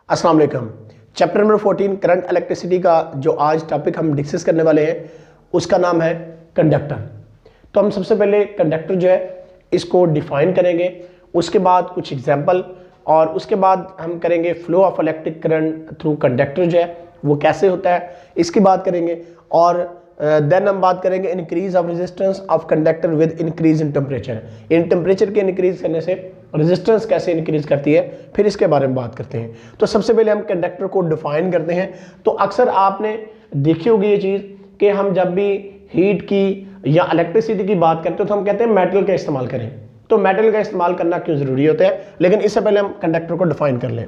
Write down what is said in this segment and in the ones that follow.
अस्सलाम वालेकुम। Chapter number 14 current electricity का जो आज टॉपिक हम डिस्कस करने वाले हैं उसका नाम है कंडक्टर। तो हम सबसे पहले कंडक्टर जो है इसको डिफाइन करेंगे, उसके बाद कुछ एग्जांपल और उसके बाद हम करेंगे flow of electric current through conductor जो है वो कैसे होता है इसकी बात करेंगे। और देन हम बात करेंगे increase of resistance of conductor with increase in temperature. In temperature के इंक्रीज करने से रेजिस्टेंस कैसे इंक्रीज करती है, फिर इसके बारे में बात करते हैं। तो सबसे पहले हम कंडक्टर को डिफाइन करते हैं। तो अक्सर आपने देखी होगी ये चीज़ कि हम जब भी हीट की या इलेक्ट्रिसिटी की बात करते हैं तो हम कहते हैं मेटल का इस्तेमाल करें। तो मेटल का इस्तेमाल करना क्यों ज़रूरी होता है, लेकिन इससे पहले हम कंडक्टर को डिफाइन कर लें।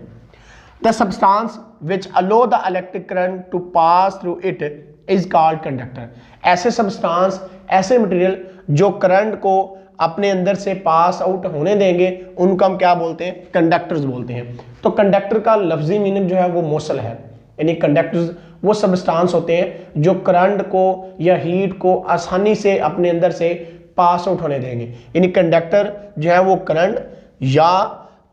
The substance which allow the electric current to pass through it is called conductor. ऐसे सब्सटेंस, ऐसे मटेरियल जो करंट को अपने अंदर से पास आउट होने देंगे उनको हम क्या बोलते हैं, कंडक्टर्स बोलते हैं। तो कंडक्टर का लफ्जी मीनिंग जो है वो मोसल है, यानी कंडक्टर्स वो सब्सटेंस होते हैं जो करंट को या हीट को आसानी से अपने अंदर से पास आउट होने देंगे। यानी कंडक्टर जो है वो करंट या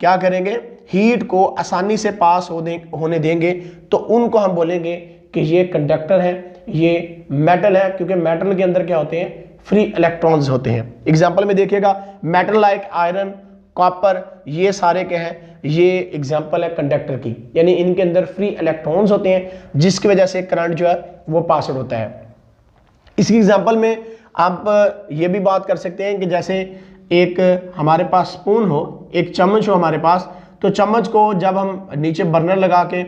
क्या करेंगे, हीट को आसानी से पास होने देंगे, तो उनको हम बोलेंगे कि ये कंडक्टर है, ये मेटल है, क्योंकि मेटल के अंदर क्या होते हैं, फ्री इलेक्ट्रॉन्स होते हैं। एग्जांपल में देखिएगा मेटल लाइक आयरन, कॉपर, ये सारे क्या हैं, ये एग्जांपल है कंडक्टर की, यानी इनके अंदर फ्री इलेक्ट्रॉन्स होते हैं जिसकी वजह से करंट जो है वो पास आउट होता है। इसी एग्जांपल में आप ये भी बात कर सकते हैं कि जैसे एक हमारे पास स्पून हो, एक चम्मच हो हमारे पास, तो चम्मच को जब हम नीचे बर्नर लगा के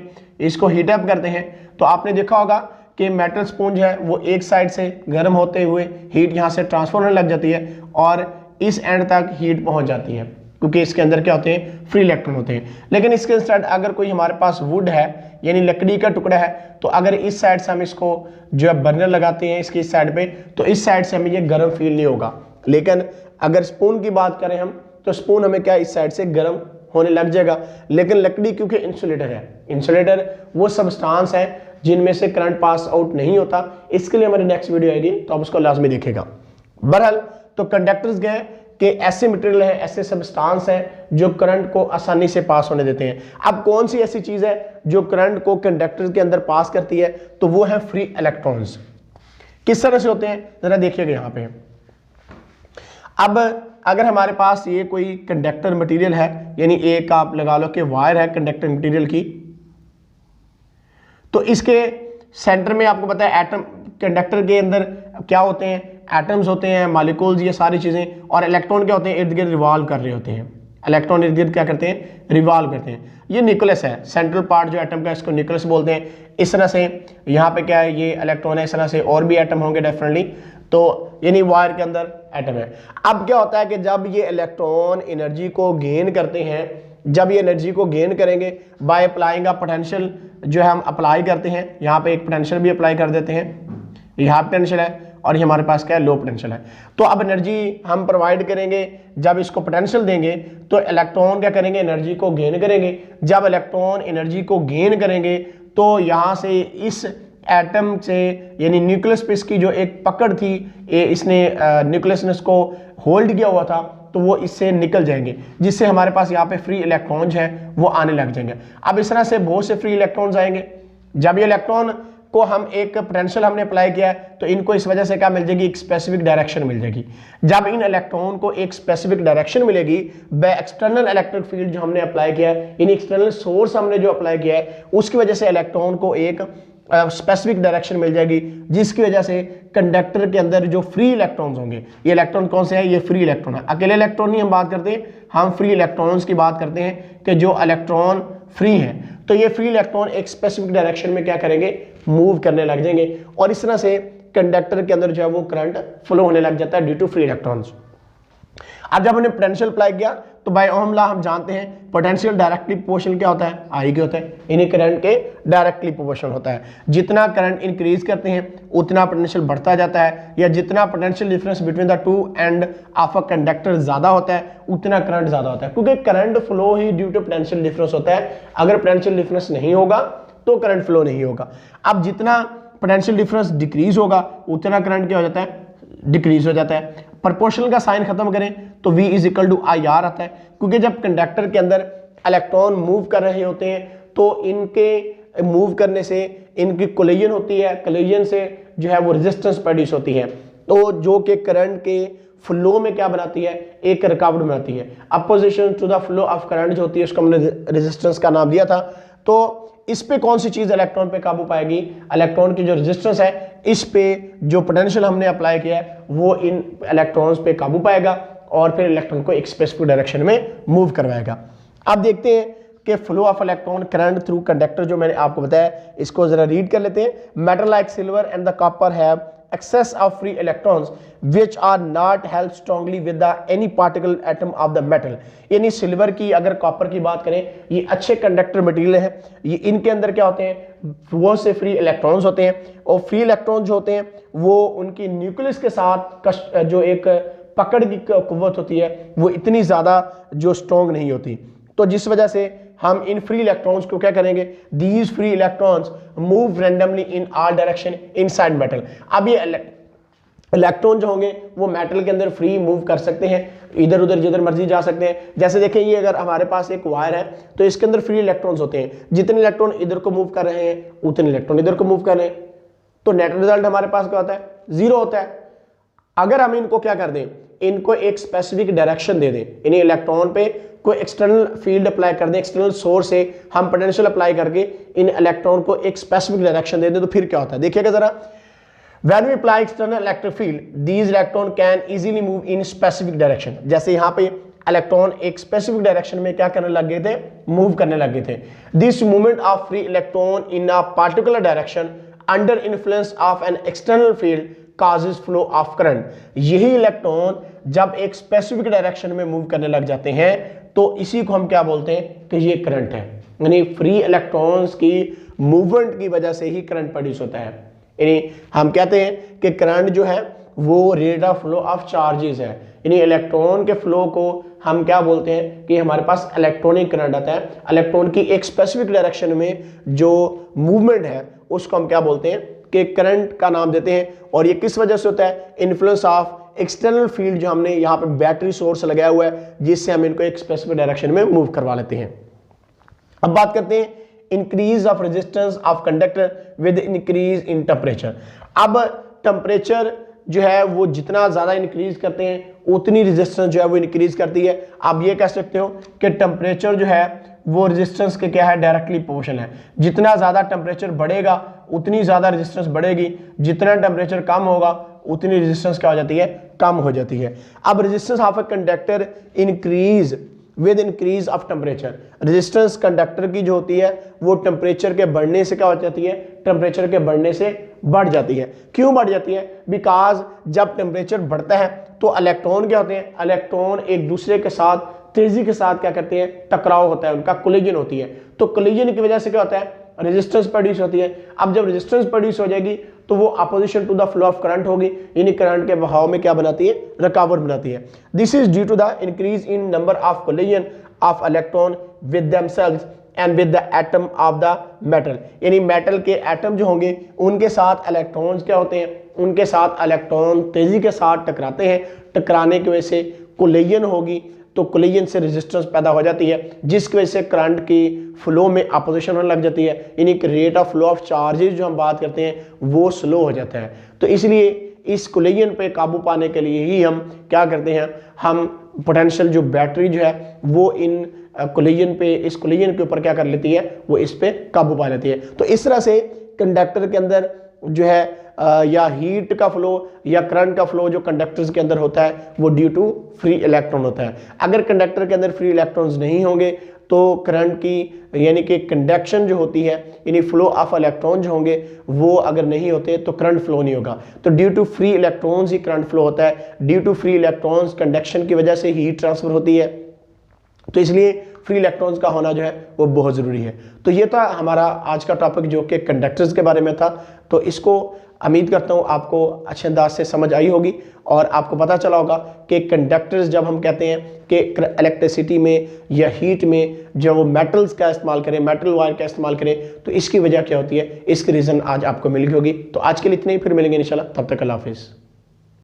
इसको हीट अप करते हैं तो आपने देखा होगा कि मेटल स्पून जो है वो एक साइड से गर्म होते हुए हीट यहाँ से ट्रांसफर होने लग जाती है और इस एंड तक हीट पहुँच जाती है, क्योंकि इसके अंदर क्या होते हैं, फ्री इलेक्ट्रॉन होते हैं। लेकिन इसके इंस्टेड अगर कोई हमारे पास वुड है यानी लकड़ी का टुकड़ा है, तो अगर इस साइड से हम इसको जो है बर्नर लगाते हैं इसकी इस साइड पे, तो इस साइड से हमें ये गर्म फील नहीं होगा। लेकिन अगर स्पून की बात करें हम, तो स्पून हमें क्या इस साइड से गर्म होने लग जाएगा। लेकिन लकड़ी क्योंकि इंसुलेटर है, इंसुलेटर वो सब्सटेंस है जिनमें से करंट पास आउट नहीं होता। इसके लिए हमारी नेक्स्ट वीडियो आएगी तो आप उसको लाजमी देखेगा। बहरहाल तो कंडक्टर्स गए कि ऐसे मटेरियल है, ऐसे सब्सटेंस है जो करंट को आसानी से पास होने देते हैं। अब कौन सी ऐसी चीज है जो करंट को कंडक्टर के अंदर पास करती है, तो वो है फ्री इलेक्ट्रॉन्स। किस तरह से होते हैं जरा देखिएगा यहाँ पे। अब अगर हमारे पास ये कोई कंडक्टर मटेरियल है, यानी एक आप लगा लो कि वायर है कंडक्टर मटेरियल की, तो इसके सेंटर में आपको पता है एटम, कंडक्टर के अंदर क्या होते हैं, एटम्स होते हैं, मॉलिक्यूल्स, ये सारी चीजें, और इलेक्ट्रॉन क्या होते हैं, इर्द गिर्द रिवॉल्व कर रहे होते हैं। इलेक्ट्रॉन इर्द गिर्द क्या करते हैं, रिवॉल्व करते हैं। ये न्यूक्लियस है, सेंट्रल पार्ट जो एटम का, इसको न्यूक्लियस बोलते हैं। इस तरह से यहाँ पे क्या है, ये इलेक्ट्रॉन है, इस तरह से और भी एटम होंगे डेफिनेटली, तो यानी वायर के अंदर एटम है। अब क्या होता है कि जब ये इलेक्ट्रॉन एनर्जी को गेन करते हैं, जब ये एनर्जी को गेन करेंगे बाय अप्लाइंग अ पोटेंशियल, जो है हम अप्लाई करते हैं, यहाँ पे एक पोटेंशियल भी अप्लाई कर देते हैं, यहाँ पोटेंशियल है और ये हमारे पास क्या है, लो पोटेंशियल है। तो अब एनर्जी हम प्रोवाइड करेंगे, जब इसको पोटेंशियल देंगे तो इलेक्ट्रॉन क्या करेंगे, एनर्जी को गेन करेंगे। जब इलेक्ट्रॉन एनर्जी को गेन करेंगे तो यहाँ से इस एटम से, यानी न्यूक्लियस पे इसकी जो एक पकड़ थी, इसने न्यूक्लियस ने इसको होल्ड किया हुआ था, तो वो इससे निकल जाएंगे, जिससे हमारे पास यहाँ पे फ्री इलेक्ट्रॉन्स हैं वो आने लग जाएंगे। अब इस तरह से बहुत से फ्री इलेक्ट्रॉन्स आएंगे। जब ये इलेक्ट्रॉन को हम एक पोटेंशियल हमने अप्लाई किया है तो इनको इस वजह से क्या मिल जाएगी, एक स्पेसिफिक डायरेक्शन मिल जाएगी। जब इन इलेक्ट्रॉन को एक स्पेसिफिक डायरेक्शन मिलेगी बाय एक्सटर्नल इलेक्ट्रिक फील्ड जो हमने अप्लाई किया है, इन एक्सटर्नल सोर्स हमने जो अप्लाई किया है, उसकी वजह से इलेक्ट्रॉन को एक स्पेसिफिक डायरेक्शन मिल जाएगी, जिसकी वजह से कंडक्टर के अंदर जो फ्री इलेक्ट्रॉन्स होंगे, ये इलेक्ट्रॉन कौन से है, ये फ्री इलेक्ट्रॉन है। अकेले इलेक्ट्रॉन नहीं हम बात करते हैं, हम फ्री इलेक्ट्रॉन्स की बात करते हैं कि जो इलेक्ट्रॉन फ्री हैं, तो ये फ्री इलेक्ट्रॉन एक स्पेसिफिक डायरेक्शन में क्या करेंगे, मूव करने लग जाएंगे, और इस तरह से कंडक्टर के अंदर जो है वो करंट फ्लो होने लग जाता है ड्यू टू फ्री इलेक्ट्रॉन्स। अब जब हमने पोटेंशियल अप्लाई किया तो बाय ओहम लॉ हम जानते हैं पोटेंशियल डायरेक्टली प्रोपोर्शनल क्या होता है, आई के होता है, इन्हीं करंट के डायरेक्टली प्रोपोर्शनल होता है। जितना करंट इंक्रीज करते हैं उतना पोटेंशियल बढ़ता जाता है, या जितना potential difference between the two end of a conductor ज्यादा होता है उतना करंट ज्यादा होता है, क्योंकि करंट फ्लो ही ड्यू टू पोटेंशियल डिफरेंस होता है। अगर पोटेंशियल डिफरेंस नहीं होगा तो करंट फ्लो नहीं होगा। अब जितना पोटेंशियल डिफरेंस डिक्रीज होगा उतना करंट क्या हो जाता है, डिक्रीज हो जाता है। प्रोपोर्शनल का साइन खत्म करें तो V is equal to I R आता है, क्योंकि जब कंडक्टर के अंदर इलेक्ट्रॉन मूव कर रहे होते हैं तो इनके मूव करने से इनकी कोलिजन होती है, कोलिजन से जो है वो रेजिस्टेंस प्रोड्यूस होती है, तो जो कि करंट के फ्लो में क्या बनाती है, एक रुकावट बनाती है। Opposition to the flow of current जो होती है उसको हमने रेजिस्टेंस का नाम दिया था। तो इस पे कौन सी चीज इलेक्ट्रॉन पे काबू पाएगी, इलेक्ट्रॉन की जो रेजिस्टेंस है इस पे जो पोटेंशियल हमने अप्लाई किया है वो इन इलेक्ट्रॉन्स पे काबू पाएगा और फिर इलेक्ट्रॉन को एक स्पेसिफिक डायरेक्शन में मूव करवाएगा। अब देखते हैं कि flow of electron current through conductor जो मैंने आपको बताया, इसको जरा रीड कर लेते हैं। Metal like silver and the copper have excess of free electrons which are not held strongly with the any particle atom of the metal। यानी सिल्वर की अगर कॉपर की बात करें, ये अच्छे कंडक्टर मटेरियल है, ये इनके अंदर क्या होते हैं, बहुत से फ्री इलेक्ट्रॉन्स होते हैं और फ्री इलेक्ट्रॉन जो होते हैं वो उनकी न्यूक्लियस के साथ जो एक पकड़ की कुव्वत होती है वो इतनी ज्यादा जो स्ट्रॉन्ग नहीं होती, तो जिस वजह से हम इन फ्री इलेक्ट्रॉन्स को क्या करेंगे, these free electrons move randomly in all direction inside metal. अब ये इलेक्ट्रॉन जो होंगे वो मेटल के अंदर फ्री मूव कर सकते हैं, इधर उधर जिधर मर्जी जा सकते हैं। जैसे देखें ये अगर हमारे पास एक वायर है तो इसके अंदर फ्री इलेक्ट्रॉन्स होते हैं, जितने इलेक्ट्रॉन इधर को मूव कर रहे हैं उतने इलेक्ट्रॉन इधर को मूव कर रहे हैं, तो नेट रिजल्ट हमारे पास क्या होता है, जीरो होता है। अगर हम इनको क्या कर दें, इनको एक स्पेसिफिक डायरेक्शन दे दें, इन्हें इलेक्ट्रॉन पे कोई एक्सटर्नल फील्ड अप्लाई कर दें, एक्सटर्नल सोर्स से हम पोटेंशियल अप्लाई करके इन इलेक्ट्रॉन को एक स्पेसिफिक डायरेक्शन दे दें, तो फिर क्या होता है देखिएगा जरा। When we apply external electric field, these electron can easily move in specific direction। जैसे यहाँ पे इलेक्ट्रॉन एक स्पेसिफिक डायरेक्शन में क्या करने लग गए थे, मूव करने लग गए थे। This movement of free electron in a particular direction under influence of an external field causes flow of current। यही इलेक्ट्रॉन जब एक स्पेसिफिक डायरेक्शन में मूव करने लग जाते हैं तो इसी को हम क्या बोलते हैं कि ये करंट है। यानी फ्री इलेक्ट्रॉन्स की मूवमेंट की वजह से ही करंट प्रोड्यूस होता है। यानी हम कहते हैं कि करंट जो है वो rate of flow of charges है, यानी इलेक्ट्रॉन के फ्लो को हम क्या बोलते हैं कि हमारे पास इलेक्ट्रॉनिक करंट आता है। इलेक्ट्रॉन की एक स्पेसिफिक डायरेक्शन में जो मूवमेंट है उसको हम क्या बोलते हैं कि करंट का नाम देते हैं। और ये किस वजह से होता है, इन्फ्लुएंस ऑफ एक्सटर्नल फील्ड जो हमने यहाँ पे बैटरी सोर्स लगाया हुआ है जिससे हम इनको एक स्पेसिफिक डायरेक्शन में मूव करवा लेते हैं। अब बात करते हैं increase of resistance of conductor with increase in temperature. अब टेम्परेचर जो है वो जितना ज्यादा इंक्रीज करते हैं उतनी रेजिस्टेंस जो है वो इंक्रीज करती है। आप ये कह सकते हो कि टेम्परेचर जो है वो रेजिस्टेंस के क्या है, डायरेक्टली प्रोपोर्शनल है। जितना ज्यादा टेम्परेचर बढ़ेगा उतनी ज्यादा रेजिस्टेंस बढ़ेगी, जितना टेम्परेचर कम होगा उतनी रेजिस्टेंस क्या हो जाती है, कम हो जाती है। अब resistance of a conductor increase with increase of temperature. Resistance conductor की जो होती है वो टेम्परेचर के बढ़ने से क्या हो जाती है, टेम्परेचर के बढ़ने से बढ़ जाती है। क्यों बढ़ जाती है, बिकॉज जब टेम्परेचर बढ़ता है तो इलेक्ट्रॉन क्या होते हैं, इलेक्ट्रॉन एक दूसरे के साथ तेजी के साथ क्या करते हैं, टकराव होता है, उनका कोलिजन होती है। तो कोलिजन की वजह से क्या होता है, रेजिस्टेंस प्रोड्यूस होती है। अब जब रेजिस्टेंस प्रोड्यूस हो जाएगी तो वो opposition to the flow of current होगी, यानी करंट के बहाव में क्या बनाती है, रुकावट बनाती है। This is due to the increase in number of collision of electron with themselves and with the atom of the metal. यानी मेटल के एटम जो होंगे उनके साथ इलेक्ट्रॉन्स क्या होते हैं, उनके साथ इलेक्ट्रॉन तेजी के साथ टकराते हैं। टकराने की वजह से कोलिजन होगी, तो कोलिजन से रेजिस्टेंस पैदा हो जाती है जिसकी वजह से करंट की फ्लो में अपोजिशन होने लग जाती है, यानी कि rate of flow of charges जो हम बात करते हैं वो स्लो हो जाता है। तो इसलिए इस कोलिजन पे काबू पाने के लिए ही हम क्या करते हैं, हम पोटेंशियल जो बैटरी जो है वो इन कोलिजन पे, इस कोलिजन के ऊपर क्या कर लेती है, वो इस पे काबू पा लेती है। तो इस तरह से कंडक्टर के अंदर जो है या हीट का फ्लो या करंट का फ्लो जो कंडक्टर्स के अंदर होता है वो ड्यू टू फ्री इलेक्ट्रॉन होता है। अगर कंडक्टर के अंदर फ्री इलेक्ट्रॉन्स नहीं होंगे तो करंट की यानी कि कंडक्शन जो होती है, यानी फ्लो ऑफ इलेक्ट्रॉन जो होंगे वो अगर नहीं होते तो करंट फ्लो नहीं होगा। तो ड्यू टू फ्री इलेक्ट्रॉन्स ही करंट फ्लो होता है। Due to free electrons conduction की वजह से हीट ट्रांसफर होती है, तो इसलिए फ्री इलेक्ट्रॉन्स का होना जो है वो बहुत ज़रूरी है। तो ये था हमारा आज का टॉपिक जो कि कंडक्टर्स के बारे में था। तो इसको उम्मीद करता हूँ आपको अच्छे अंदाज से समझ आई होगी और आपको पता चला होगा कि कंडक्टर्स जब हम कहते हैं कि इलेक्ट्रिसिटी में या हीट में जब वो मेटल्स का इस्तेमाल करें, मेटल वायर का इस्तेमाल करें, तो इसकी वजह क्या होती है, इसकी रीज़न आज आपको मिल गई होगी। तो आज के लिए इतने ही, फिर मिलेंगे इंशाल्लाह, तब तक अल्लाह हाफिज़।